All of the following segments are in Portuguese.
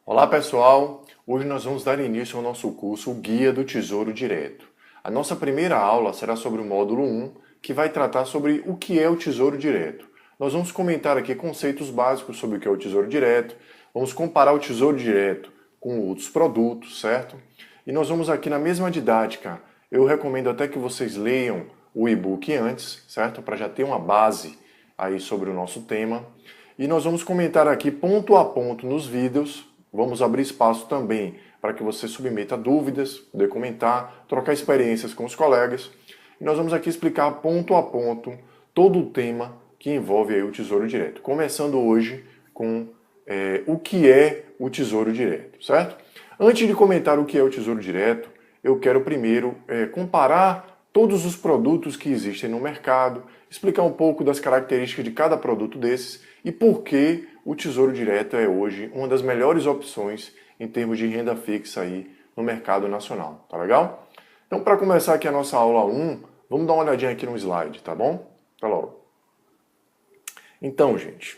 Olá pessoal, hoje nós vamos dar início ao nosso curso o Guia do Tesouro Direto. A nossa primeira aula será sobre o módulo 1, que vai tratar sobre o que é o Tesouro Direto. Nós vamos comentar aqui conceitos básicos sobre o que é o Tesouro Direto, vamos comparar o Tesouro Direto com outros produtos, certo? E nós vamos aqui na mesma didática, eu recomendo até que vocês leiam o e-book antes, certo? Para já ter uma base aí sobre o nosso tema. E nós vamos comentar aqui ponto a ponto nos vídeos. Vamos abrir espaço também para que você submeta dúvidas, poder comentar, trocar experiências com os colegas. E nós vamos aqui explicar ponto a ponto todo o tema que envolve aí o Tesouro Direto. Começando hoje com o que é o Tesouro Direto, certo? Antes de comentar o que é o Tesouro Direto, eu quero primeiro comparar todos os produtos que existem no mercado, explicar um pouco das características de cada produto desses e por que o Tesouro Direto é hoje uma das melhores opções em termos de renda fixa aí no mercado nacional, tá legal? Então, para começar aqui a nossa aula 1, vamos dar uma olhadinha aqui no slide, tá bom? Até logo. Então, gente,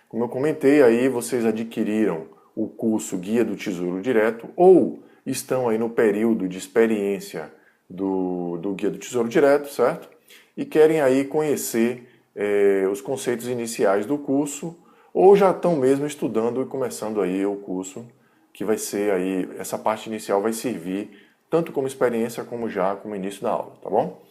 como eu comentei aí, vocês adquiriram o curso Guia do Tesouro Direto ou estão aí no período de experiência do Guia do Tesouro Direto, certo? E querem aí conhecer os conceitos iniciais do curso, ou já estão mesmo estudando e começando aí o curso, que vai ser aí, essa parte inicial vai servir tanto como experiência como já como início da aula, tá bom?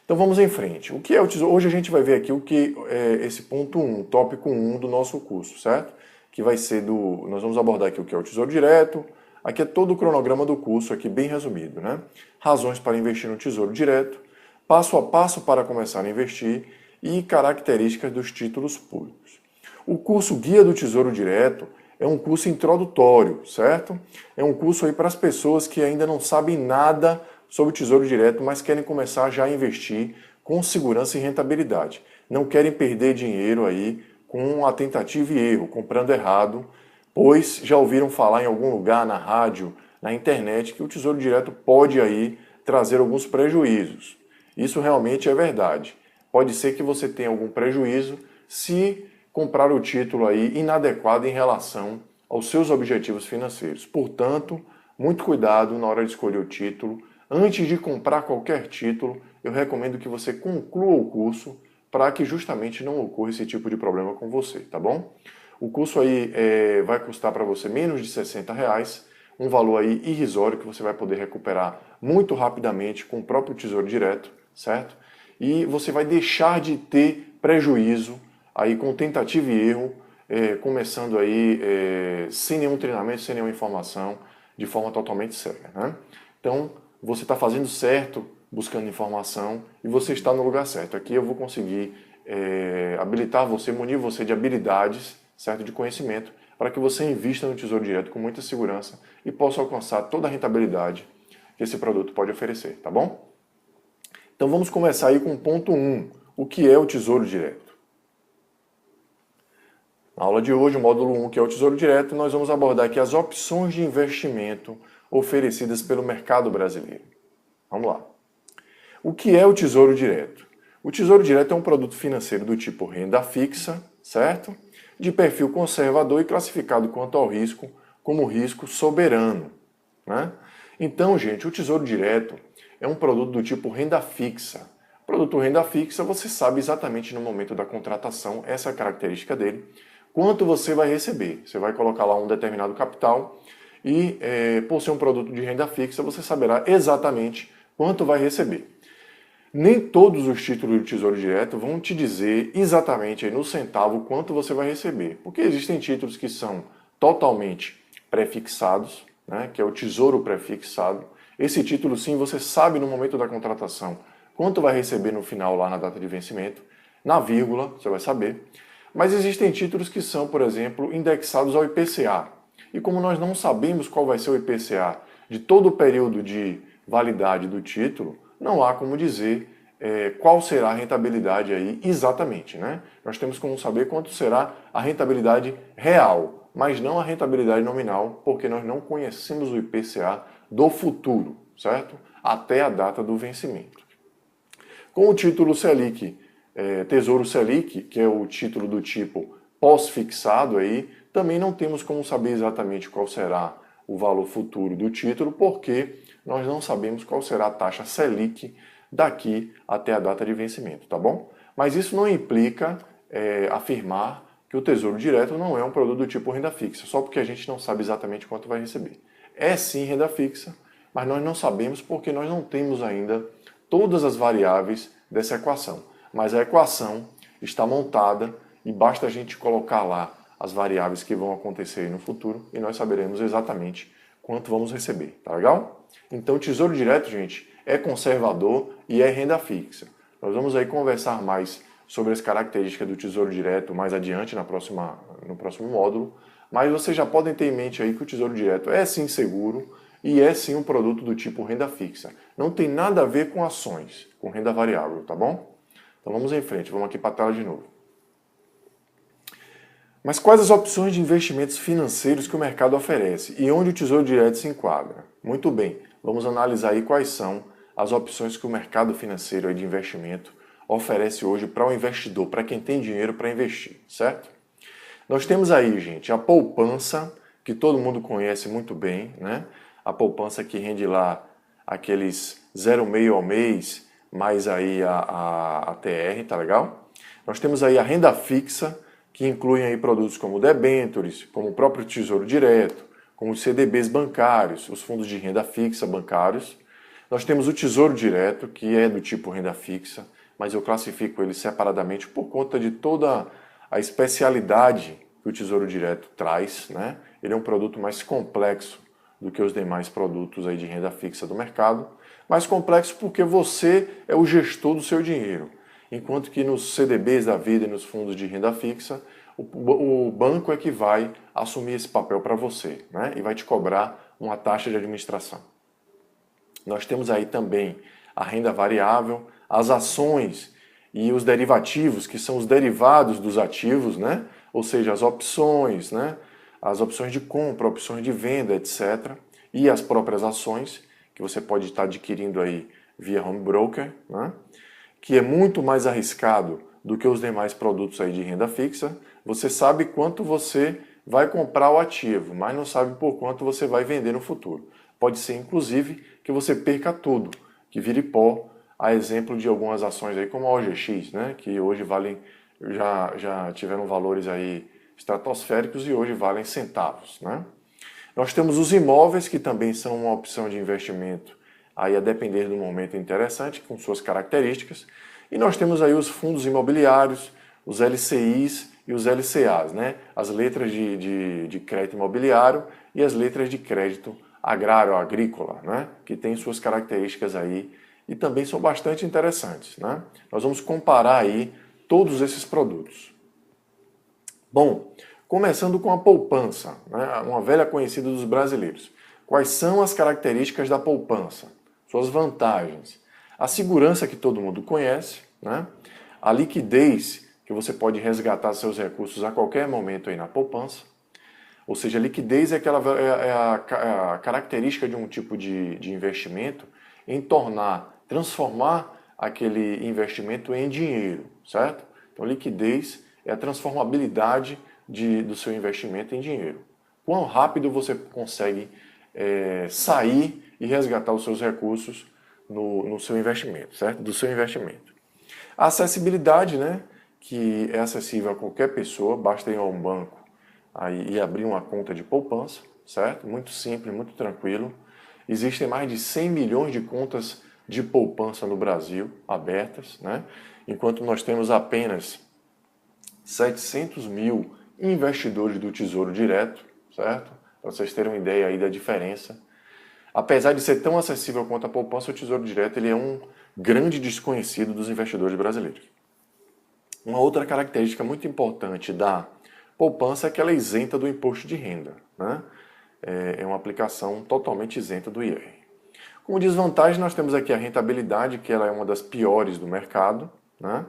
Então vamos em frente. O que é o tesouro? Hoje a gente vai ver aqui o que é esse ponto 1, tópico 1 do nosso curso, certo? Que vai ser nós vamos abordar aqui o que é o Tesouro Direto. Aqui é todo o cronograma do curso, aqui bem resumido, né? Razões para investir no Tesouro Direto, passo a passo para começar a investir e características dos títulos públicos. O curso Guia do Tesouro Direto é um curso introdutório, certo? É um curso aí para as pessoas que ainda não sabem nada sobre o Tesouro Direto, mas querem começar já a investir com segurança e rentabilidade. Não querem perder dinheiro aí com a tentativa e erro, comprando errado, pois já ouviram falar em algum lugar, na rádio, na internet, que o Tesouro Direto pode aí trazer alguns prejuízos. Isso realmente é verdade. Pode ser que você tenha algum prejuízo se comprar o título aí inadequado em relação aos seus objetivos financeiros. Portanto, muito cuidado na hora de escolher o título. Antes de comprar qualquer título, eu recomendo que você conclua o curso para que justamente não ocorra esse tipo de problema com você, tá bom? O curso aí vai custar para você menos de R$60, um valor aí irrisório que você vai poder recuperar muito rapidamente com o próprio Tesouro Direto, certo? E você vai deixar de ter prejuízo aí com tentativa e erro, começando aí sem nenhum treinamento, sem nenhuma informação, de forma totalmente cega, né? Então, você está fazendo certo, buscando informação, e você está no lugar certo. Aqui eu vou conseguir habilitar você, munir você de habilidades, certo, de conhecimento, para que você invista no Tesouro Direto com muita segurança e possa alcançar toda a rentabilidade que esse produto pode oferecer, tá bom? Então vamos começar aí com o ponto 1, o que é o Tesouro Direto. Na aula de hoje, o módulo 1, que é o Tesouro Direto, nós vamos abordar aqui as opções de investimento oferecidas pelo mercado brasileiro. Vamos lá. O que é o Tesouro Direto? O Tesouro Direto é um produto financeiro do tipo renda fixa, certo? De perfil conservador e classificado quanto ao risco como risco soberano, né? Então, gente, o Tesouro Direto é um produto do tipo renda fixa. Produto renda fixa, você sabe exatamente no momento da contratação, essa é a característica dele, quanto você vai receber. Você vai colocar lá um determinado capital e, por ser um produto de renda fixa, você saberá exatamente quanto vai receber. Nem todos os títulos do Tesouro Direto vão te dizer exatamente aí no centavo quanto você vai receber, porque existem títulos que são totalmente prefixados, né, que é o Tesouro Prefixado. Esse título, sim, você sabe no momento da contratação quanto vai receber no final, lá na data de vencimento, na vírgula, você vai saber. Mas existem títulos que são, por exemplo, indexados ao IPCA. E como nós não sabemos qual vai ser o IPCA de todo o período de validade do título, não há como dizer qual será a rentabilidade aí exatamente, né? Nós temos como saber quanto será a rentabilidade real, mas não a rentabilidade nominal, porque nós não conhecemos o IPCA do futuro, certo? Até a data do vencimento. Com o título Selic, Tesouro Selic, que é o título do tipo pós-fixado aí, também não temos como saber exatamente qual será o valor futuro do título, porque nós não sabemos qual será a taxa Selic daqui até a data de vencimento, tá bom? Mas isso não implica afirmar que o Tesouro Direto não é um produto do tipo renda fixa, só porque a gente não sabe exatamente quanto vai receber. É sim renda fixa, mas nós não sabemos porque nós não temos ainda todas as variáveis dessa equação. Mas a equação está montada e basta a gente colocar lá as variáveis que vão acontecer no futuro e nós saberemos exatamente quanto vamos receber, tá legal? Então, o Tesouro Direto, gente, é conservador e é renda fixa. Nós vamos aí conversar mais sobre as características do Tesouro Direto mais adiante no próximo módulo, mas vocês já podem ter em mente aí que o Tesouro Direto é sim seguro e é sim um produto do tipo renda fixa. Não tem nada a ver com ações, com renda variável, tá bom? Então vamos em frente, vamos aqui para a tela de novo. Mas quais as opções de investimentos financeiros que o mercado oferece e onde o Tesouro Direto se enquadra? Muito bem, vamos analisar aí quais são as opções que o mercado financeiro de investimento oferece hoje para o investidor, para quem tem dinheiro para investir, certo? Nós temos aí, gente, a poupança, que todo mundo conhece muito bem, né? A poupança que rende lá aqueles 0,5 ao mês, mais aí a TR, tá legal? Nós temos aí a renda fixa, que incluem aí produtos como debêntures, como o próprio Tesouro Direto, como os CDBs bancários, os fundos de renda fixa bancários. Nós temos o Tesouro Direto, que é do tipo renda fixa, mas eu classifico ele separadamente por conta de toda a especialidade que o Tesouro Direto traz, né? Ele é um produto mais complexo do que os demais produtos aí de renda fixa do mercado. Mais complexo porque você é o gestor do seu dinheiro. Enquanto que nos CDBs da vida e nos fundos de renda fixa, o banco é que vai assumir esse papel para você, né? E vai te cobrar uma taxa de administração. Nós temos aí também a renda variável, as ações e os derivativos, que são os derivados dos ativos, né? Ou seja, as opções, né? As opções de compra, opções de venda, etc. E as próprias ações, que você pode estar adquirindo aí via home broker, né? Que é muito mais arriscado do que os demais produtos aí de renda fixa. Você sabe quanto você vai comprar o ativo, mas não sabe por quanto você vai vender no futuro. Pode ser, inclusive, que você perca tudo, que vire pó, a exemplo de algumas ações aí como a OGX, né? Que hoje valem, já tiveram valores aí estratosféricos e hoje valem centavos, né? Nós temos os imóveis, que também são uma opção de investimento, aí a depender do momento interessante, com suas características. E nós temos aí os fundos imobiliários, os LCIs e os LCAs, né? As letras de crédito imobiliário e as letras de crédito agrário, agrícola, né? Que tem suas características aí e também são bastante interessantes, né? Nós vamos comparar aí todos esses produtos. Bom, começando com a poupança, né? Uma velha conhecida dos brasileiros. Quais são as características da poupança? Suas vantagens. A segurança que todo mundo conhece, né? A liquidez, que você pode resgatar seus recursos a qualquer momento aí na poupança. Ou seja, a liquidez é a característica de um tipo de investimento em transformar aquele investimento em dinheiro, certo? Então, liquidez é a transformabilidade do seu investimento em dinheiro. Quão rápido você consegue sair e resgatar os seus recursos no seu investimento, certo? Do seu investimento. A acessibilidade, né? Que é acessível a qualquer pessoa, basta ir a um banco aí, e abrir uma conta de poupança, certo? Muito simples, muito tranquilo. Existem mais de 100 milhões de contas de poupança no Brasil abertas, né? Enquanto nós temos apenas 700 mil investidores do Tesouro Direto, certo? Para vocês terem uma ideia aí da diferença. Apesar de ser tão acessível quanto a poupança, o Tesouro Direto ele é um grande desconhecido dos investidores brasileiros. Uma outra característica muito importante da poupança é que ela é isenta do imposto de renda, né? É uma aplicação totalmente isenta do IR. Como desvantagem, nós temos aqui a rentabilidade, que ela é uma das piores do mercado, né?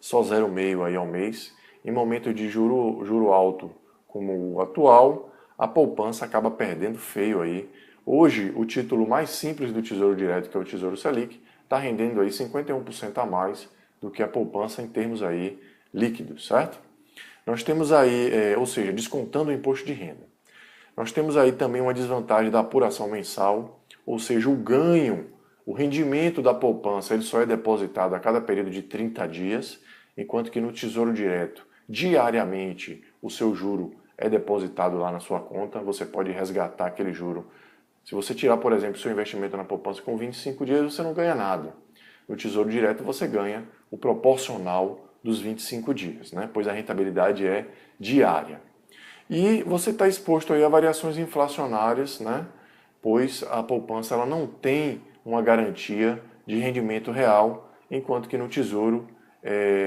Só 0,5 aí ao mês. Em momento de juro alto como o atual, a poupança acaba perdendo feio aí. Hoje, o título mais simples do Tesouro Direto, que é o Tesouro Selic, está rendendo aí 51% a mais do que a poupança em termos aí líquidos, certo? Nós temos aí, ou seja, descontando o imposto de renda. Nós temos aí também uma desvantagem da apuração mensal, ou seja, o ganho, o rendimento da poupança, ele só é depositado a cada período de 30 dias, enquanto que no Tesouro Direto, diariamente, o seu juro é depositado lá na sua conta, você pode resgatar aquele juro. Se você tirar, por exemplo, seu investimento na poupança com 25 dias, você não ganha nada. No Tesouro Direto, você ganha o proporcional dos 25 dias, né? Pois a rentabilidade é diária. E você está exposto aí a variações inflacionárias, né? Pois a poupança ela não tem uma garantia de rendimento real, enquanto que no Tesouro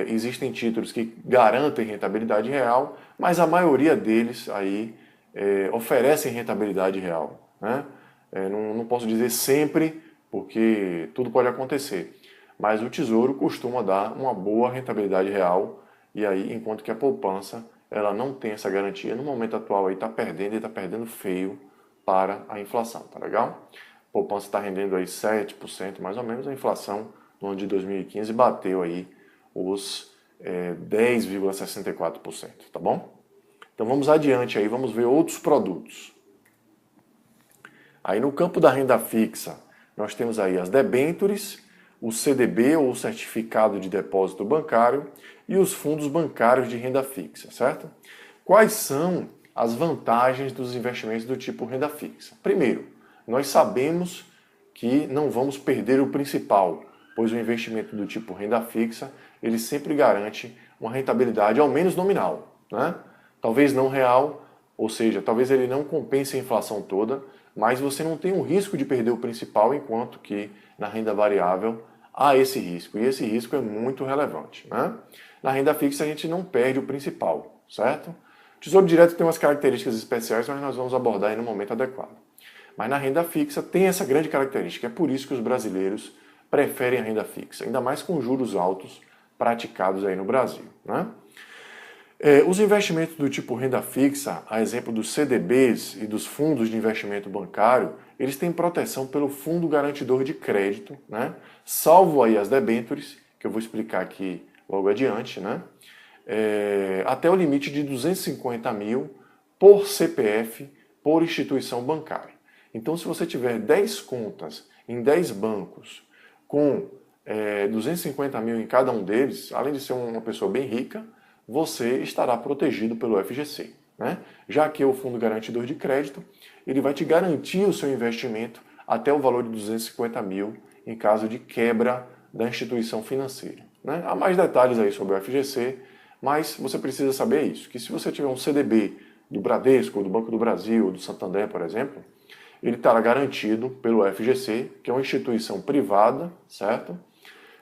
existem títulos que garantem rentabilidade real, mas a maioria deles aí oferecem rentabilidade real, né? Não posso dizer sempre, porque tudo pode acontecer, mas o Tesouro costuma dar uma boa rentabilidade real, e aí, enquanto que a poupança ela não tem essa garantia, no momento atual aí está perdendo e está perdendo feio para a inflação, tá legal? A poupança está rendendo aí 7% mais ou menos, a inflação no ano de 2015 bateu aí os 10,64%, tá bom? Então vamos adiante aí, vamos ver outros produtos. Aí no campo da renda fixa, nós temos aí as debêntures, o CDB ou Certificado de Depósito Bancário e os fundos bancários de renda fixa, certo? Quais são as vantagens dos investimentos do tipo renda fixa? Primeiro, nós sabemos que não vamos perder o principal, pois o investimento do tipo renda fixa, ele sempre garante uma rentabilidade ao menos nominal, né? Talvez não real, ou seja, talvez ele não compense a inflação toda, mas você não tem o risco de perder o principal, enquanto que na renda variável há esse risco, e esse risco é muito relevante, né? Na renda fixa a gente não perde o principal, certo? O Tesouro Direto tem umas características especiais, mas nós vamos abordar aí no momento adequado. Mas na renda fixa tem essa grande característica, é por isso que os brasileiros preferem a renda fixa, ainda mais com juros altos praticados aí no Brasil, né? Os investimentos do tipo renda fixa, a exemplo dos CDBs e dos fundos de investimento bancário, eles têm proteção pelo Fundo Garantidor de Crédito, né? Salvo aí as debêntures, que eu vou explicar aqui logo adiante, né? Até o limite de 250 mil por CPF, por instituição bancária. Então, se você tiver 10 contas em 10 bancos com 250 mil em cada um deles, além de ser uma pessoa bem rica, você estará protegido pelo FGC, né? Já que o Fundo Garantidor de Crédito, ele vai te garantir o seu investimento até o valor de 250 mil em caso de quebra da instituição financeira, né? Há mais detalhes aí sobre o FGC, mas você precisa saber isso, que se você tiver um CDB do Bradesco, do Banco do Brasil, do Santander, por exemplo, ele estará garantido pelo FGC, que é uma instituição privada, certo?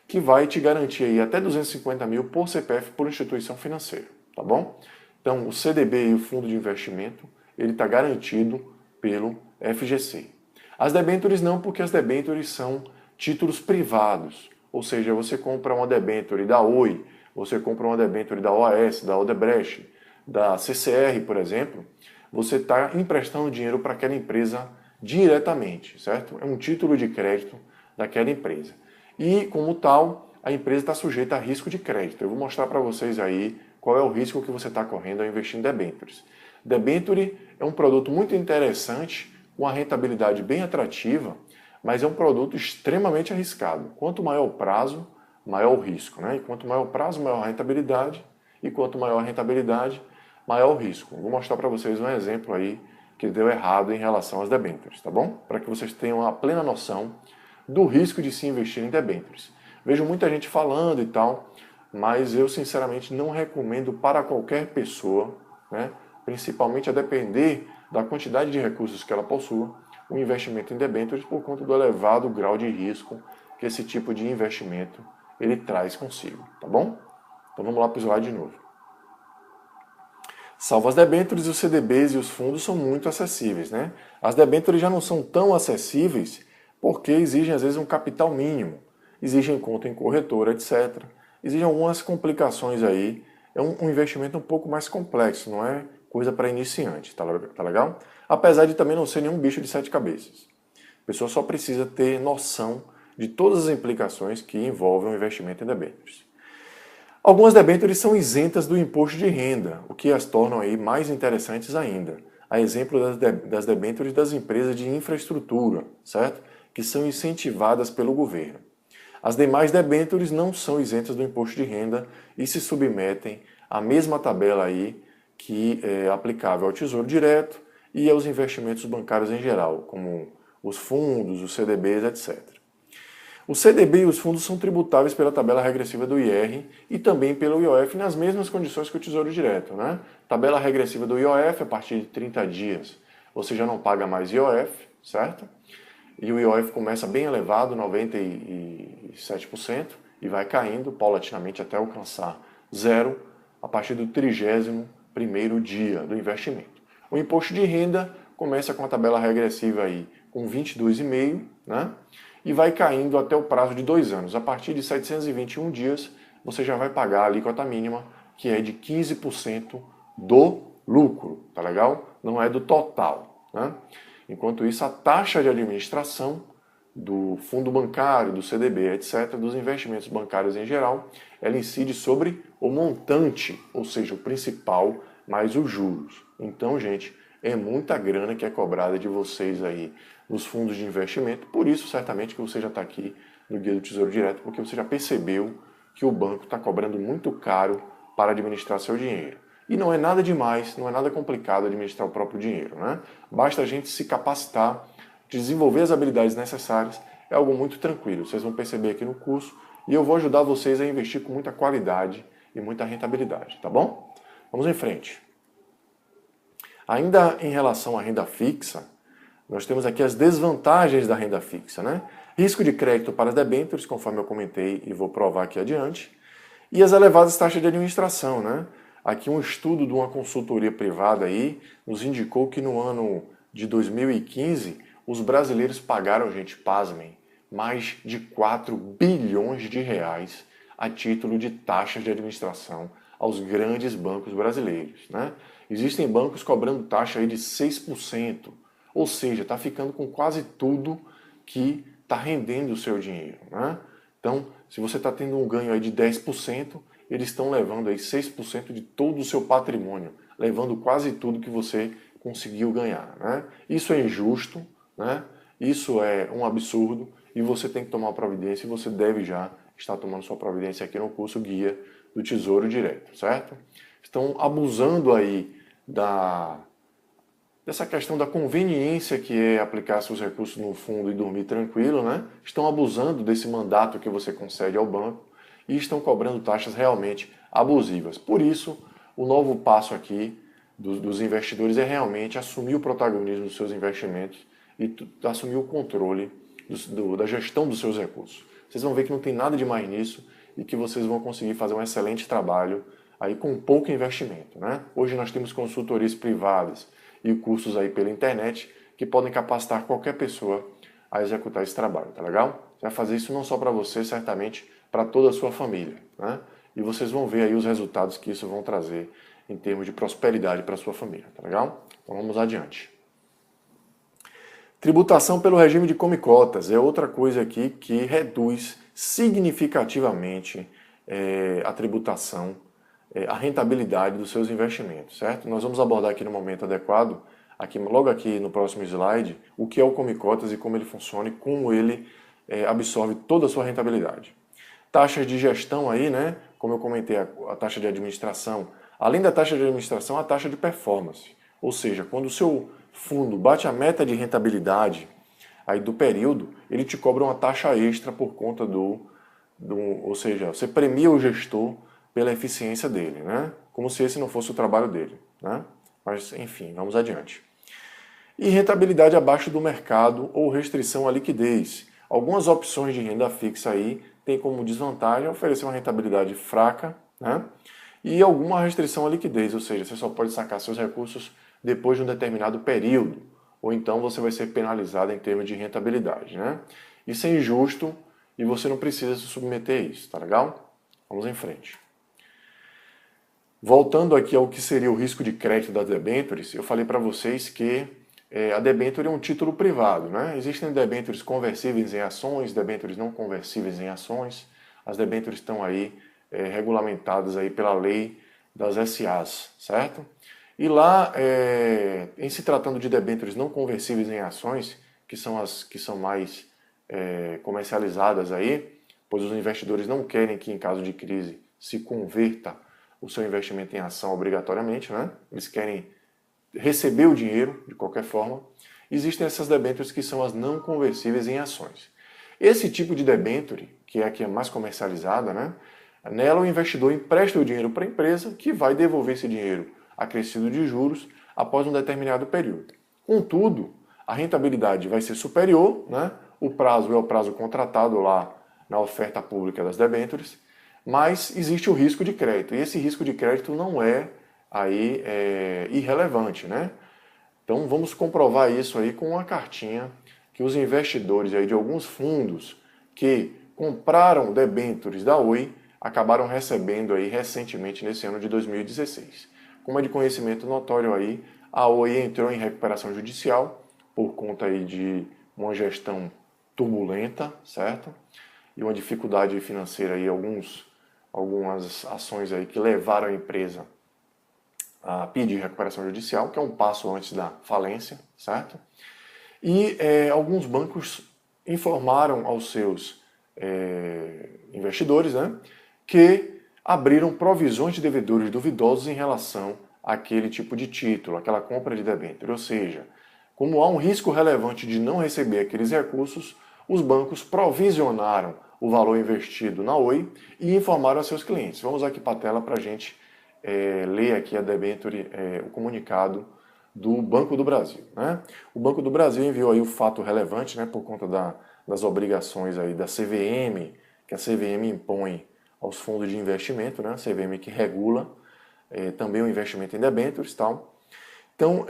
Que vai te garantir aí até 250 mil por CPF por instituição financeira, tá bom? Então, o CDB e o fundo de investimento, ele está garantido pelo FGC. As debêntures não, porque as debêntures são títulos privados, ou seja, você compra uma debênture da Oi, você compra uma debênture da OAS, da Odebrecht, da CCR, por exemplo, você está emprestando dinheiro para aquela empresa diretamente, certo? É um título de crédito daquela empresa. E, como tal, a empresa está sujeita a risco de crédito. Eu vou mostrar para vocês aí qual é o risco que você está correndo ao investir em debêntures. Debênture é um produto muito interessante, com uma rentabilidade bem atrativa, mas é um produto extremamente arriscado. Quanto maior o prazo, maior o risco, né? E quanto maior o prazo, maior a rentabilidade, e quanto maior a rentabilidade, maior o risco. Vou mostrar para vocês um exemplo aí que deu errado em relação às debêntures, tá bom? Para que vocês tenham a plena noção do risco de se investir em debêntures. Vejo muita gente falando e tal, mas eu sinceramente não recomendo para qualquer pessoa, né, principalmente a depender da quantidade de recursos que ela possua, o investimento em debêntures por conta do elevado grau de risco que esse tipo de investimento ele traz consigo, tá bom? Então vamos lá para o slide de novo. Salvo as debêntures, os CDBs e os fundos são muito acessíveis, né? As debêntures já não são tão acessíveis porque exigem, às vezes, um capital mínimo, exigem conta em corretora, etc. Existem algumas complicações aí, é um investimento um pouco mais complexo, não é coisa para iniciante, tá legal? Apesar de também não ser nenhum bicho de 7 cabeças. A pessoa só precisa ter noção de todas as implicações que envolvem o investimento em debêntures. Algumas debêntures são isentas do imposto de renda, o que as tornam aí mais interessantes ainda. A exemplo das debêntures das empresas de infraestrutura, certo? Que são incentivadas pelo governo. As demais debêntures não são isentas do imposto de renda e se submetem à mesma tabela aí que é aplicável ao Tesouro Direto e aos investimentos bancários em geral, como os fundos, os CDBs, etc. O CDB e os fundos são tributáveis pela tabela regressiva do IR e também pelo IOF nas mesmas condições que o Tesouro Direto, né? Tabela regressiva do IOF a partir de 30 dias você já não paga mais IOF, certo? E o IOF começa bem elevado, 97%, e vai caindo paulatinamente até alcançar zero a partir do 31º dia do investimento. O imposto de renda começa com a tabela regressiva aí com 22,5%, né? E vai caindo até o prazo de 2 anos. A partir de 721 dias, você já vai pagar a alíquota mínima, que é de 15% do lucro, tá legal? Não é do total, né? Enquanto isso, a taxa de administração do fundo bancário, do CDB, etc., dos investimentos bancários em geral, ela incide sobre o montante, ou seja, o principal, mais os juros. Então, gente, é muita grana que é cobrada de vocês aí nos fundos de investimento. Por isso, certamente, que você já está aqui no Guia do Tesouro Direto, porque você já percebeu que o banco está cobrando muito caro para administrar seu dinheiro. E não é nada demais, não é nada complicado administrar o próprio dinheiro, né? Basta a gente se capacitar, desenvolver as habilidades necessárias, é algo muito tranquilo. Vocês vão perceber aqui no curso e eu vou ajudar vocês a investir com muita qualidade e muita rentabilidade, tá bom? Vamos em frente. Ainda em relação à renda fixa, nós temos aqui as desvantagens da renda fixa, né? Risco de crédito para as debêntures, conforme eu comentei e vou provar aqui adiante, e as elevadas taxas de administração, né? Aqui um estudo de uma consultoria privada aí nos indicou que no ano de 2015 os brasileiros pagaram, gente, pasmem, mais de 4 bilhões de reais a título de taxas de administração aos grandes bancos brasileiros, né? Existem bancos cobrando taxa aí de 6%, ou seja, está ficando com quase tudo que está rendendo o seu dinheiro, né? Então, se você está tendo um ganho aí de 10%, eles estão levando aí 6% de todo o seu patrimônio, levando quase tudo que você conseguiu ganhar, né? Isso é injusto, né? Isso é um absurdo e você tem que tomar providência e você deve já estar tomando sua providência aqui no curso Guia do Tesouro Direto, certo? Estão abusando aí dessa questão da conveniência que é aplicar seus recursos no fundo e dormir tranquilo, né? Estão abusando desse mandato que você concede ao banco e estão cobrando taxas realmente abusivas. Por isso, o novo passo aqui dos investidores é realmente assumir o protagonismo dos seus investimentos e assumir o controle da gestão dos seus recursos. Vocês vão ver que não tem nada de mais nisso e que vocês vão conseguir fazer um excelente trabalho aí com pouco investimento, né? Hoje nós temos consultorias privadas e cursos aí pela internet que podem capacitar qualquer pessoa a executar esse trabalho, tá legal? Você vai fazer isso não só para você, certamente para toda a sua família, né? E vocês vão ver aí os resultados que isso vão trazer em termos de prosperidade para a sua família, tá legal? Então vamos adiante. Tributação pelo regime de come-cotas é outra coisa aqui que reduz significativamente a tributação, a rentabilidade dos seus investimentos, certo? Nós vamos abordar aqui no momento adequado, logo aqui no próximo slide, o que é o come-cotas e como ele funciona e como ele absorve toda a sua rentabilidade. Taxas de gestão aí, né? Como eu comentei, a taxa de administração. Além da taxa de administração, a taxa de performance. Ou seja, quando o seu fundo bate a meta de rentabilidade aí do período, ele te cobra uma taxa extra por conta ou seja, você premia o gestor pela eficiência dele, né? Como se esse não fosse o trabalho dele, né? Mas, enfim, vamos adiante. E rentabilidade abaixo do mercado ou restrição à liquidez. Algumas opções de renda fixa aí têm como desvantagem oferecer uma rentabilidade fraca, né? E alguma restrição à liquidez, ou seja, você só pode sacar seus recursos depois de um determinado período, ou então você vai ser penalizado em termos de rentabilidade, né? Isso é injusto e você não precisa se submeter a isso, tá legal? Vamos em frente. Voltando aqui ao que seria o risco de crédito das debêntures, eu falei para vocês que a debênture é um título privado, né? Existem debêntures conversíveis em ações, debêntures não conversíveis em ações. As debêntures estão aí regulamentadas aí pela lei das SAs, certo? E lá, em se tratando de debêntures não conversíveis em ações, que são as que são mais comercializadas aí, pois os investidores não querem que em caso de crise se converta o seu investimento em ação obrigatoriamente, né? Eles querem receber o dinheiro de qualquer forma. Existem essas debêntures que são as não conversíveis em ações. Esse tipo de debênture, que é a que é mais comercializada, né? Nela o investidor empresta o dinheiro para a empresa, que vai devolver esse dinheiro acrescido de juros após um determinado período. Contudo, a rentabilidade vai ser superior, né? O prazo é o prazo contratado lá na oferta pública das debêntures, mas existe o risco de crédito, e esse risco de crédito não é aí irrelevante, né? Então vamos comprovar isso aí com uma cartinha que os investidores aí de alguns fundos que compraram debêntures da Oi acabaram recebendo aí recentemente nesse ano de 2016. Como é de conhecimento notório aí, a Oi entrou em recuperação judicial por conta aí de uma gestão turbulenta, certo? E uma dificuldade financeira aí, algumas ações aí que levaram a empresa a pedir recuperação judicial, que é um passo antes da falência, certo? E alguns bancos informaram aos seus investidores, né, que abriram provisões de devedores duvidosos em relação àquele tipo de título, aquela compra de debênture. Ou seja, como há um risco relevante de não receber aqueles recursos, os bancos provisionaram o valor investido na Oi e informaram a seus clientes. Vamos aqui para a tela para a gente ler aqui a debênture, o comunicado do Banco do Brasil, né? O Banco do Brasil enviou aí o fato relevante, né, por conta das obrigações aí da CVM, que a CVM impõe aos fundos de investimento, né? A CVM que regula também o investimento em debêntures e tal. Então,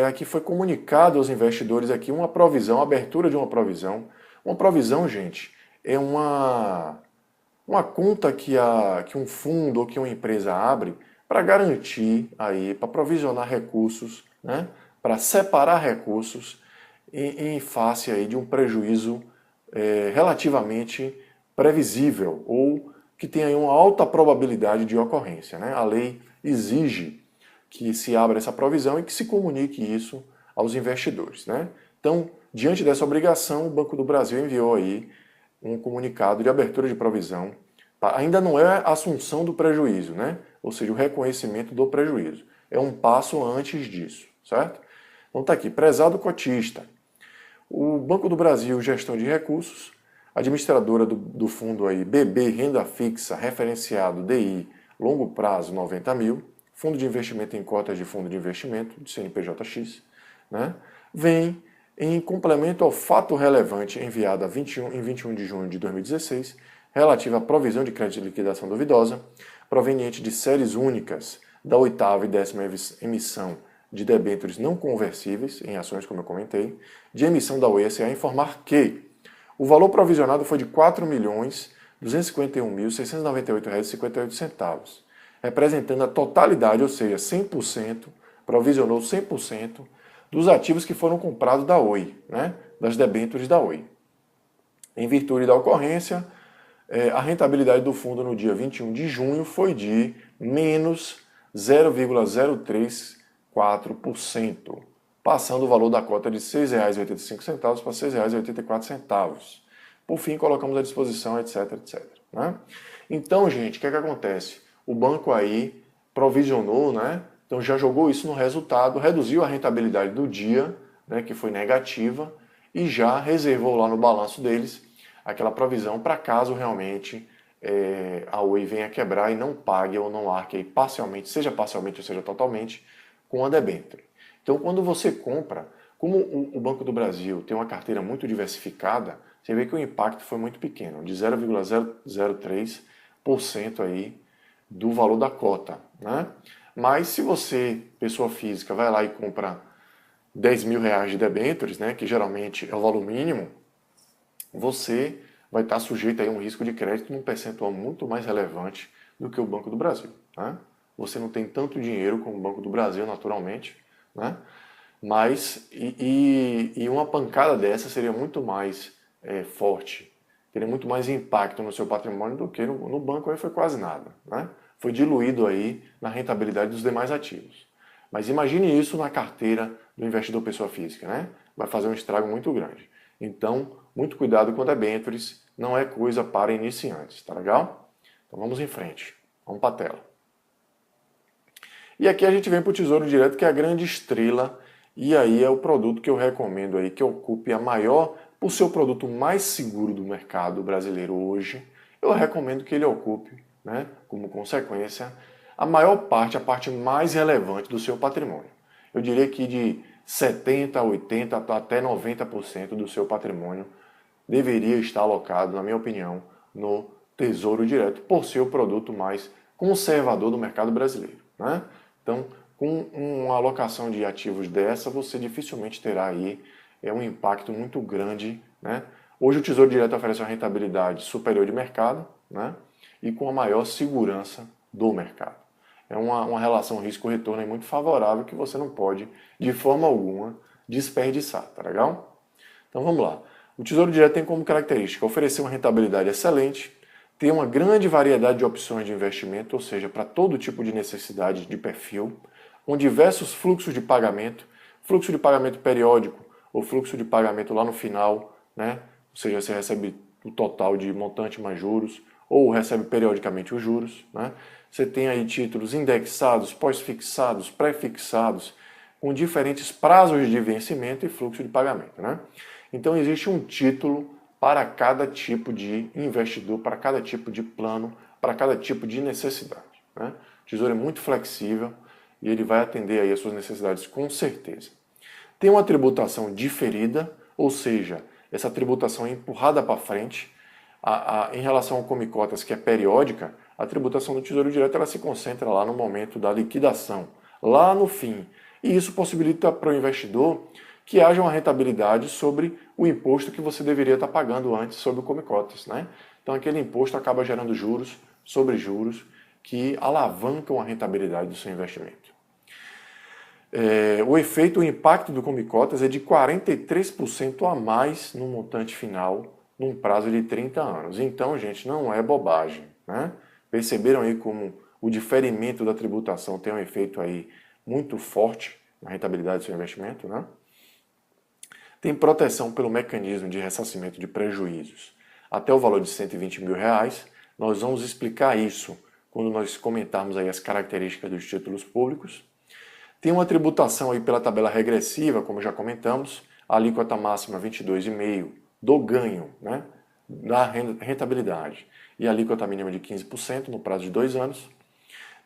aqui foi comunicado aos investidores aqui uma provisão, a abertura de uma provisão. Uma provisão, gente, é uma conta que um fundo ou que uma empresa abre para garantir aí, para provisionar recursos, né, para separar recursos em face aí de um prejuízo relativamente previsível ou que tenha uma alta probabilidade de ocorrência, né? A lei exige que se abra essa provisão e que se comunique isso aos investidores, né? Então, diante dessa obrigação, o Banco do Brasil enviou aí um comunicado de abertura de provisão. Ainda não é a assunção do prejuízo, né? Ou seja, o reconhecimento do prejuízo. É um passo antes disso, certo? Então está aqui, prezado cotista. O Banco do Brasil Gestão de Recursos, administradora do fundo aí BB Renda Fixa, referenciado DI Longo Prazo 90 mil, fundo de investimento em cotas de fundo de investimento, de CNPJ-X, né? Vem em complemento ao fato relevante enviado em 21 de junho de 2016, relativo à provisão de crédito de liquidação duvidosa, proveniente de séries únicas da 8ª e 10ª emissão de debêntures não conversíveis, em ações, como eu comentei, de emissão da Oi S.A. informar que o valor provisionado foi de R$ 4.251.698,58, representando a totalidade, ou seja, 100%, provisionou 100% dos ativos que foram comprados da Oi, né, das debêntures da Oi. Em virtude da ocorrência, a rentabilidade do fundo no dia 21 de junho foi de menos 0,034%, passando o valor da cota de R$ 6,85 para R$ 6,84. Por fim, colocamos à disposição, etc, etc. Né? Então, gente, o que acontece? O banco aí provisionou, né? Então já jogou isso no resultado, reduziu a rentabilidade do dia, né, que foi negativa, e já reservou lá no balanço deles aquela provisão para caso realmente a Oi venha quebrar e não pague ou não arque aí parcialmente ou seja totalmente, com a debênture. Então quando você compra, como o Banco do Brasil tem uma carteira muito diversificada, você vê que o impacto foi muito pequeno, de 0,003% aí do valor da cota, né? Mas se você, pessoa física, vai lá e compra R$ 10.000 de debêntures, né, que geralmente é o valor mínimo, você vai estar sujeito a um risco de crédito num percentual muito mais relevante do que o Banco do Brasil. Né? Você não tem tanto dinheiro como o Banco do Brasil, naturalmente, né? Mas uma pancada dessa seria muito mais forte teria muito mais impacto no seu patrimônio do que no banco, aí foi quase nada, né? Foi diluído aí na rentabilidade dos demais ativos. Mas imagine isso na carteira do investidor pessoa física, né? Vai fazer um estrago muito grande. Então, muito cuidado com debêntures, não é coisa para iniciantes, tá legal? Então vamos em frente, vamos para a tela. E aqui a gente vem para o Tesouro Direto, que é a grande estrela, e aí é o produto que eu recomendo aí, que ocupe a maior, por ser o produto mais seguro do mercado brasileiro hoje, eu recomendo que ele ocupe, né, como consequência, a maior parte, a parte mais relevante do seu patrimônio. Eu diria que de 70%, 80% até 90% do seu patrimônio deveria estar alocado, na minha opinião, no Tesouro Direto, por ser o produto mais conservador do mercado brasileiro, né? Então, com uma alocação de ativos dessa, você dificilmente terá aí um impacto muito grande, né? Hoje o Tesouro Direto oferece uma rentabilidade superior de mercado, né? E com a maior segurança do mercado. É uma relação risco-retorno muito favorável que você não pode, de forma alguma, desperdiçar, tá legal? Então vamos lá. O Tesouro Direto tem como característica oferecer uma rentabilidade excelente, ter uma grande variedade de opções de investimento, ou seja, para todo tipo de necessidade de perfil, com diversos fluxos de fluxo de pagamento periódico ou fluxo de pagamento lá no final, né? Ou seja, você recebe o total de montante mais juros, ou recebe periodicamente os juros, né? Você tem aí títulos indexados, pós-fixados, pré-fixados, com diferentes prazos de vencimento e fluxo de pagamento, né? Então existe um título para cada tipo de investidor, para cada tipo de plano, para cada tipo de necessidade, né? O Tesouro é muito flexível e ele vai atender aí as suas necessidades com certeza. Tem uma tributação diferida, ou seja, essa tributação é empurrada para frente. Em relação ao Come-Cotas, que é periódica, a tributação do Tesouro Direto ela se concentra lá no momento da liquidação, lá no fim. E isso possibilita para o investidor que haja uma rentabilidade sobre o imposto que você deveria estar pagando antes sobre o Come-Cotas, né? Então aquele imposto acaba gerando juros sobre juros que alavancam a rentabilidade do seu investimento. O impacto do Come-Cotas é de 43% a mais no montante final num prazo de 30 anos. Então, gente, não é bobagem, né? Perceberam aí como o diferimento da tributação tem um efeito aí muito forte na rentabilidade do seu investimento, né? Tem proteção pelo mecanismo de ressarcimento de prejuízos até o valor de R$120 mil. Nós vamos explicar isso quando nós comentarmos aí as características dos títulos públicos. Tem uma tributação aí pela tabela regressiva, como já comentamos, a alíquota máxima 22,5% do ganho, né, da rentabilidade, e a alíquota mínima de 15% no prazo de 2 anos.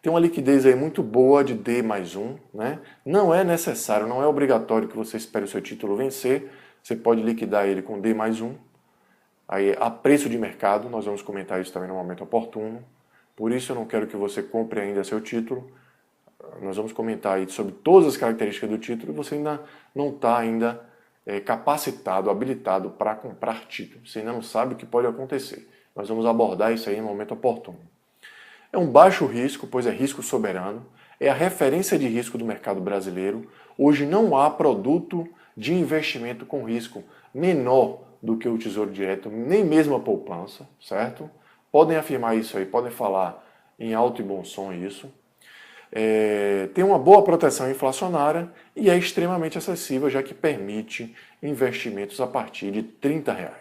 Tem uma liquidez aí muito boa de D+1, né? Não é necessário, não é obrigatório que você espere o seu título vencer, você pode liquidar ele com D+1, aí a preço de mercado, nós vamos comentar isso também no momento oportuno, por isso eu não quero que você compre ainda seu título. Nós vamos comentar aí sobre todas as características do título e você ainda não está capacitado, habilitado para comprar título. Você ainda não sabe o que pode acontecer. Nós vamos abordar isso aí no momento oportuno. É um baixo risco, pois é risco soberano. É a referência de risco do mercado brasileiro. Hoje não há produto de investimento com risco menor do que o Tesouro Direto, nem mesmo a poupança, certo? Podem afirmar isso aí, podem falar em alto e bom som isso. Tem uma boa proteção inflacionária e é extremamente acessível, já que permite investimentos a partir de R$30.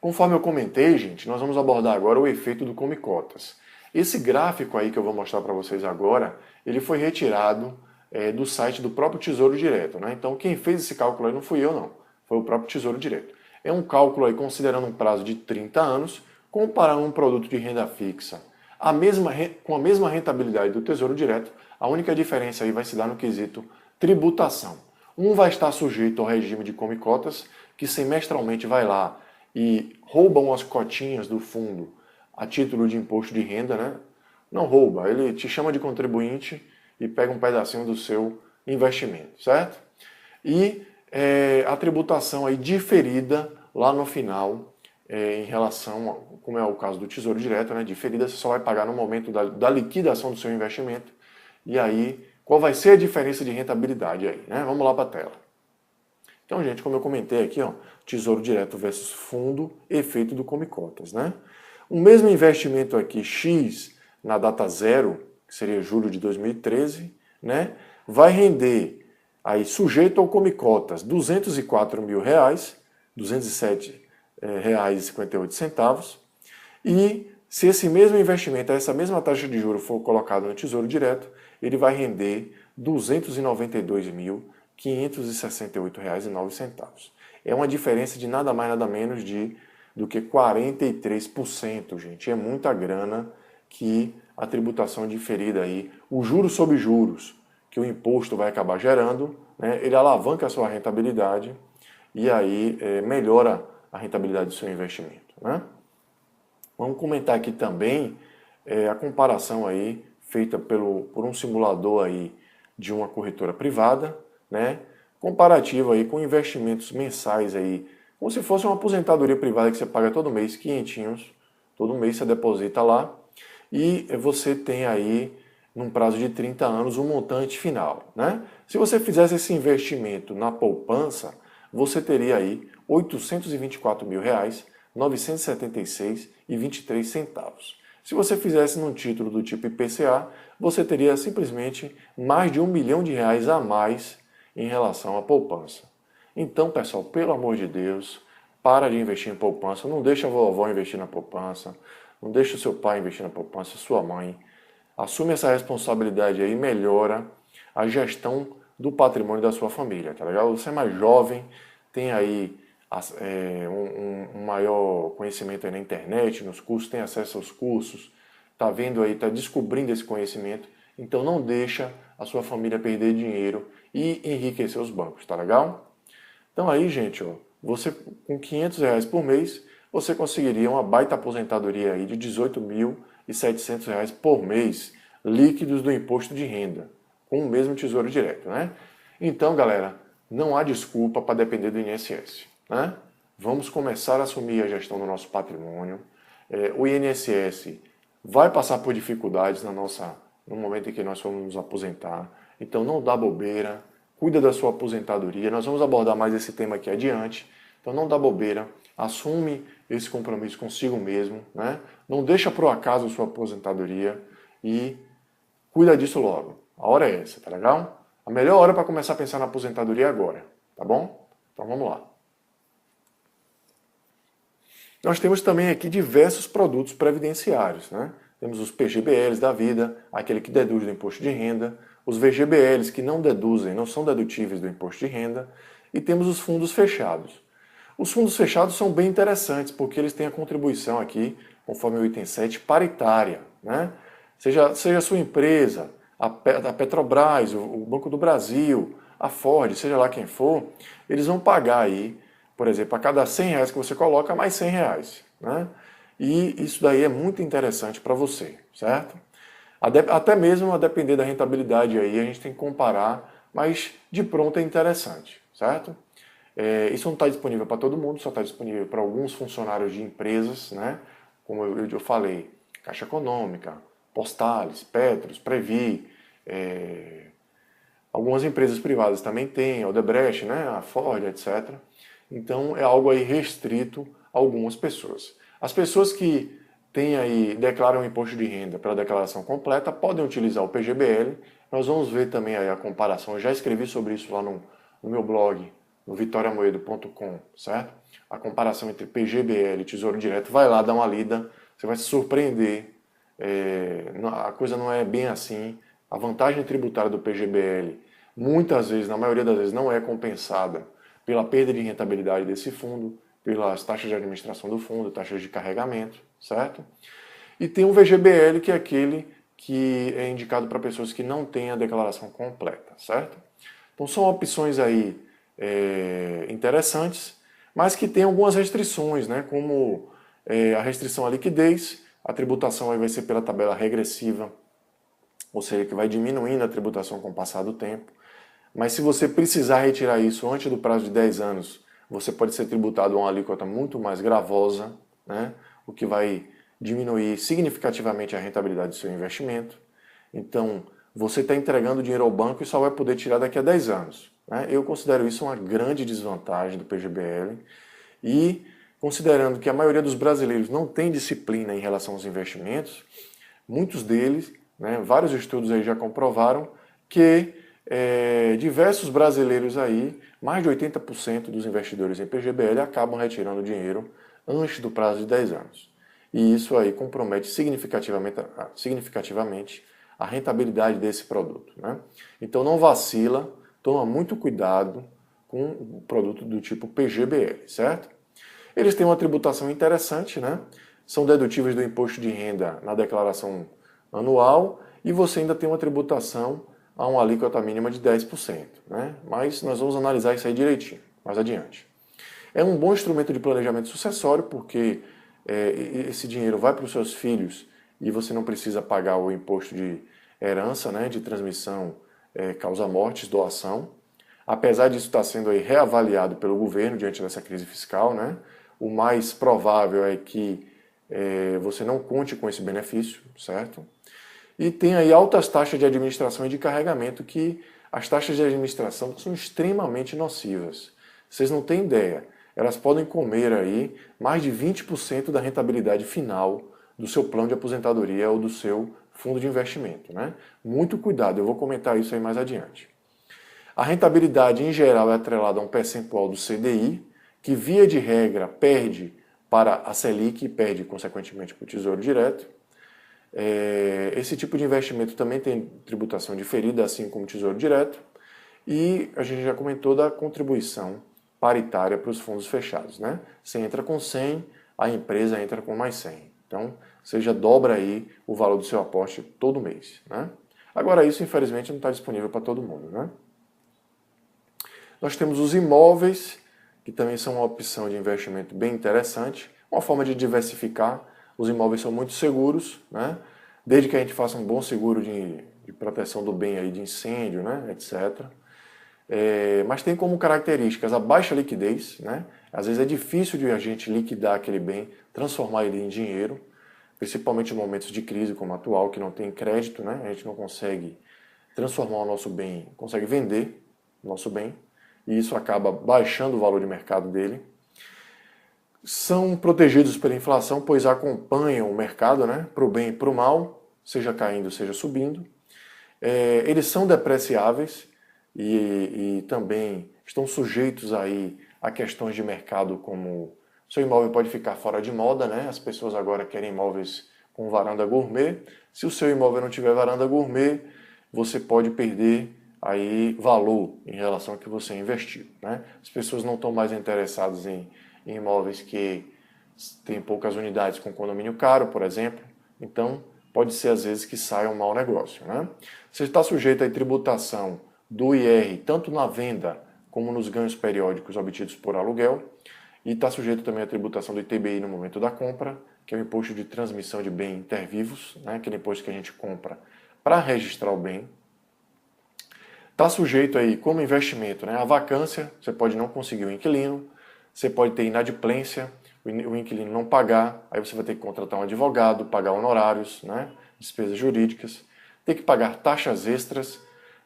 Conforme eu comentei, gente, nós vamos abordar agora o efeito do Come-Cotas. Esse gráfico aí que eu vou mostrar para vocês agora, ele foi retirado do site do próprio Tesouro Direto, né? Então quem fez esse cálculo aí não fui eu não, foi o próprio Tesouro Direto. É um cálculo aí considerando um prazo de 30 anos, comparando um produto de renda fixa com a mesma rentabilidade do Tesouro Direto, a única diferença aí vai se dar no quesito tributação. Um vai estar sujeito ao regime de Come-Cotas, que semestralmente vai lá e rouba umas cotinhas do fundo a título de imposto de renda, né? Não rouba, ele te chama de contribuinte e pega um pedacinho do seu investimento, certo? E a tributação aí diferida lá no final, em relação, como é o caso do Tesouro Direto, né? Diferida você só vai pagar no momento da liquidação do seu investimento. E aí, qual vai ser a diferença de rentabilidade aí, né? Vamos lá para a tela. Então, gente, como eu comentei aqui, ó, Tesouro Direto versus Fundo, efeito do Come Cotas, né? O mesmo investimento aqui, X, na data zero, que seria julho de 2013, né? Vai render, aí sujeito ao Come Cotas, R$ 204 mil, R$ 207,58. E se esse mesmo investimento, essa mesma taxa de juros for colocada no Tesouro Direto, ele vai render R$ 292.568,09. É uma diferença de nada mais nada menos do que 43%, gente. É muita grana que a tributação diferida aí, o juros sobre juros que o imposto vai acabar gerando, né, ele alavanca a sua rentabilidade e aí melhora a rentabilidade do seu investimento, né? Vamos comentar aqui também a comparação aí feita por um simulador aí de uma corretora privada, né? Comparativo aí com investimentos mensais aí, como se fosse uma aposentadoria privada que você paga todo mês, quinhentinhos, todo mês você deposita lá e você tem aí, num prazo de 30 anos, um montante final, né? Se você fizesse esse investimento na poupança, você teria aí R$ 824.976,23. Se você fizesse num título do tipo IPCA, você teria simplesmente mais de R$ 1 milhão a mais em relação à poupança. Então, pessoal, pelo amor de Deus, para de investir em poupança, não deixa a vovó investir na poupança, não deixa o seu pai investir na poupança, sua mãe. Assume essa responsabilidade aí e melhora a gestão do patrimônio da sua família, tá legal? Você é mais jovem, tem aí um maior conhecimento aí na internet, nos cursos, tem acesso aos cursos, tá vendo aí, tá descobrindo esse conhecimento, então não deixa a sua família perder dinheiro e enriquecer os bancos, tá legal? Então aí, gente, ó, você com R$ 500 por mês, você conseguiria uma baita aposentadoria aí de R$ 18.700 por mês, líquidos do imposto de renda, com o mesmo Tesouro Direto, né? Então, galera, não há desculpa para depender do INSS, né? Vamos começar a assumir a gestão do nosso patrimônio. O INSS vai passar por dificuldades no momento em que nós formos nos aposentar, então não dá bobeira, cuida da sua aposentadoria. Nós vamos abordar mais esse tema aqui adiante, então não dá bobeira, assume esse compromisso consigo mesmo, né? Não deixa pro acaso a sua aposentadoria e cuida disso logo. A hora é essa, tá legal? A melhor hora para começar a pensar na aposentadoria é agora, tá bom? Então vamos lá. Nós temos também aqui diversos produtos previdenciários, né? Temos os PGBLs da vida, aquele que deduz do imposto de renda, os VGBLs que não deduzem, não são dedutíveis do imposto de renda, e temos os fundos fechados. Os fundos fechados são bem interessantes, porque eles têm a contribuição aqui, conforme o item 7, paritária, né? Seja a sua empresa, a Petrobras, o Banco do Brasil, a Ford, seja lá quem for, eles vão pagar aí, por exemplo, a cada R$ 100 que você coloca, mais R$ 100, né? E isso daí é muito interessante para você, certo? Até mesmo a depender da rentabilidade aí, a gente tem que comparar, mas de pronto é interessante, certo? Isso não está disponível para todo mundo, só está disponível para alguns funcionários de empresas, né? Como eu falei, Caixa Econômica, Postales, Petros, Previ, algumas empresas privadas também têm, a Odebrecht, né? A Ford, etc. Então é algo aí restrito a algumas pessoas. As pessoas que declaram imposto de renda pela declaração completa podem utilizar o PGBL. Nós vamos ver também aí a comparação. Eu já escrevi sobre isso lá no meu blog, no vitoriamoedo.com, certo? A comparação entre PGBL e Tesouro Direto. Vai lá, dá uma lida, você vai se surpreender. A coisa não é bem assim. A vantagem tributária do PGBL, muitas vezes, na maioria das vezes, não é compensada pela perda de rentabilidade desse fundo, pelas taxas de administração do fundo, taxas de carregamento, certo? E tem o VGBL, que é aquele que é indicado para pessoas que não têm a declaração completa, certo? Então são opções aí interessantes, mas que tem algumas restrições, né? Como a restrição à liquidez, a tributação aí vai ser pela tabela regressiva, ou seja, que vai diminuindo a tributação com o passar do tempo. Mas se você precisar retirar isso antes do prazo de 10 anos, você pode ser tributado a uma alíquota muito mais gravosa, né? O que vai diminuir significativamente a rentabilidade do seu investimento. Então, você está entregando dinheiro ao banco e só vai poder tirar daqui a 10 anos. né? Eu considero isso uma grande desvantagem do PGBL e considerando que a maioria dos brasileiros não tem disciplina em relação aos investimentos, muitos deles, né, vários estudos aí já comprovaram que diversos brasileiros aí, mais de 80% dos investidores em PGBL acabam retirando dinheiro antes do prazo de 10 anos. E isso aí compromete significativamente a rentabilidade desse produto, né? Então não vacila, toma muito cuidado com o produto do tipo PGBL, certo? Eles têm uma tributação interessante, né? São dedutíveis do imposto de renda na declaração anual e você ainda tem uma tributação a uma alíquota mínima de 10%, né? Mas nós vamos analisar isso aí direitinho, mais adiante. É um bom instrumento de planejamento sucessório porque esse dinheiro vai para os seus filhos e você não precisa pagar o imposto de herança, né, de transmissão, causa-mortes, doação. Apesar disso estar sendo aí reavaliado pelo governo diante dessa crise fiscal, né, o mais provável é que você não conte com esse benefício, certo? E tem aí altas taxas de administração e de carregamento que as taxas de administração são extremamente nocivas. Vocês não têm ideia. Elas podem comer aí mais de 20% da rentabilidade final do seu plano de aposentadoria ou do seu fundo de investimento, né? Muito cuidado, eu vou comentar isso aí mais adiante. A rentabilidade em geral é atrelada a um percentual do CDI, que via de regra perde para a Selic e perde consequentemente para o Tesouro Direto. Esse tipo de investimento também tem tributação diferida, assim como o Tesouro Direto. E a gente já comentou da contribuição paritária para os fundos fechados, né? Você entra com 100, a empresa entra com mais 100. Então, você já dobra aí o valor do seu aporte todo mês, né? Agora, isso infelizmente não está disponível para todo mundo, né? Nós temos os imóveis, que também são uma opção de investimento bem interessante, uma forma de diversificar. Os imóveis são muito seguros, né? Desde que a gente faça um bom seguro de proteção do bem aí, de incêndio, né? etc. Mas tem como características a baixa liquidez, né? Às vezes é difícil de a gente liquidar aquele bem, transformar ele em dinheiro, principalmente em momentos de crise como o atual, que não tem crédito, né? A gente não consegue transformar o nosso bem, consegue vender o nosso bem, e isso acaba baixando o valor de mercado dele. São protegidos pela inflação, pois acompanham o mercado, né? Para o bem e para o mal, seja caindo, seja subindo. Eles são depreciáveis, e também estão sujeitos aí a questões de mercado como seu imóvel pode ficar fora de moda, né? As pessoas agora querem imóveis com varanda gourmet. Se o seu imóvel não tiver varanda gourmet, você pode perder aí valor em relação ao que você investiu, né? As pessoas não estão mais interessadas em imóveis que têm poucas unidades com condomínio caro, por exemplo. Então, pode ser às vezes que saia um mau negócio, né? Você está sujeito à tributação do IR, tanto na venda como nos ganhos periódicos obtidos por aluguel, e está sujeito também à tributação do ITBI no momento da compra, que é o imposto de transmissão de bem intervivos, né? Aquele imposto que a gente compra para registrar o bem. Está sujeito aí como investimento, né? A vacância, você pode não conseguir o inquilino, você pode ter inadimplência, o inquilino não pagar, aí você vai ter que contratar um advogado, pagar honorários, né? Despesas jurídicas, ter que pagar taxas extras,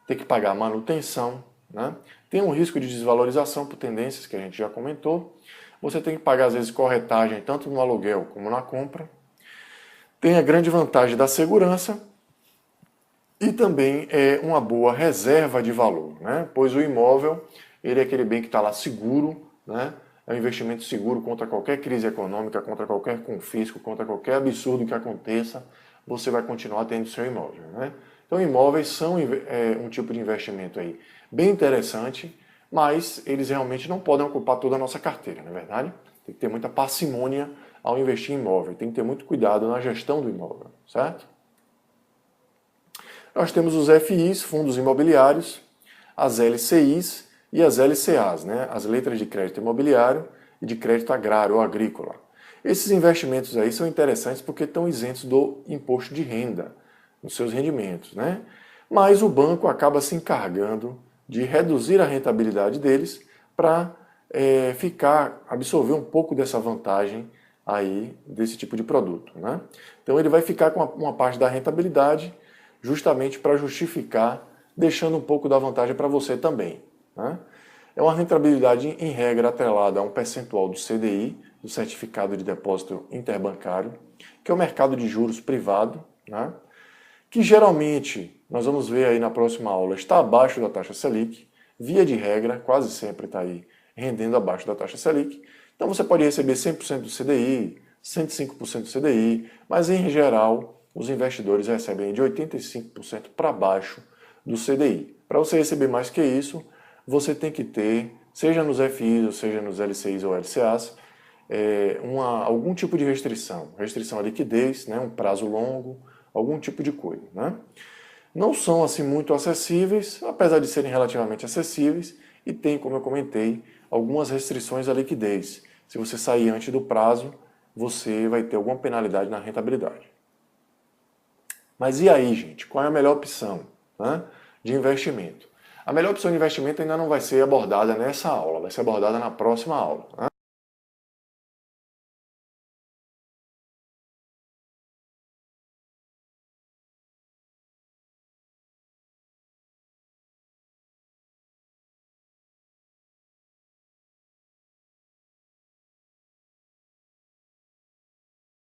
ter que pagar manutenção, né? Tem um risco de desvalorização por tendências que a gente já comentou. Você tem que pagar, às vezes, corretagem tanto no aluguel como na compra. Tem a grande vantagem da segurança e também é uma boa reserva de valor, né? Pois o imóvel ele é aquele bem que está lá seguro, né? É um investimento seguro contra qualquer crise econômica, contra qualquer confisco, contra qualquer absurdo que aconteça, você vai continuar tendo seu imóvel, né? Então, imóveis são um tipo de investimento aí bem interessante, mas eles realmente não podem ocupar toda a nossa carteira, não é verdade? Tem que ter muita parcimônia ao investir em imóvel, tem que ter muito cuidado na gestão do imóvel, certo? Nós temos os FIs, fundos imobiliários, as LCIs e as LCAs, né? As letras de crédito imobiliário e de crédito agrário ou agrícola. Esses investimentos aí são interessantes porque estão isentos do imposto de renda nos seus rendimentos, né? Mas o banco acaba se encargando de reduzir a rentabilidade deles para absorver um pouco dessa vantagem aí desse tipo de produto, né? Então ele vai ficar com uma parte da rentabilidade justamente para justificar, deixando um pouco da vantagem para você também, né? É uma rentabilidade, em regra, atrelada a um percentual do CDI, do Certificado de Depósito Interbancário, que é o mercado de juros privado, né? Que geralmente, nós vamos ver aí na próxima aula, está abaixo da taxa Selic, via de regra, quase sempre está aí rendendo abaixo da taxa Selic. Então você pode receber 100% do CDI, 105% do CDI, mas em geral os investidores recebem de 85% para baixo do CDI. Para você receber mais que isso, você tem que ter, seja nos FIs, ou seja nos LCIs ou LCAs, algum tipo de restrição à liquidez, né, um prazo longo, algum tipo de coisa, né? Não são assim muito acessíveis, apesar de serem relativamente acessíveis, e tem, como eu comentei, algumas restrições à liquidez. Se você sair antes do prazo, você vai ter alguma penalidade na rentabilidade. Mas e aí, gente? Qual é a melhor opção, né, de investimento? A melhor opção de investimento ainda não vai ser abordada nessa aula, vai ser abordada na próxima aula, né?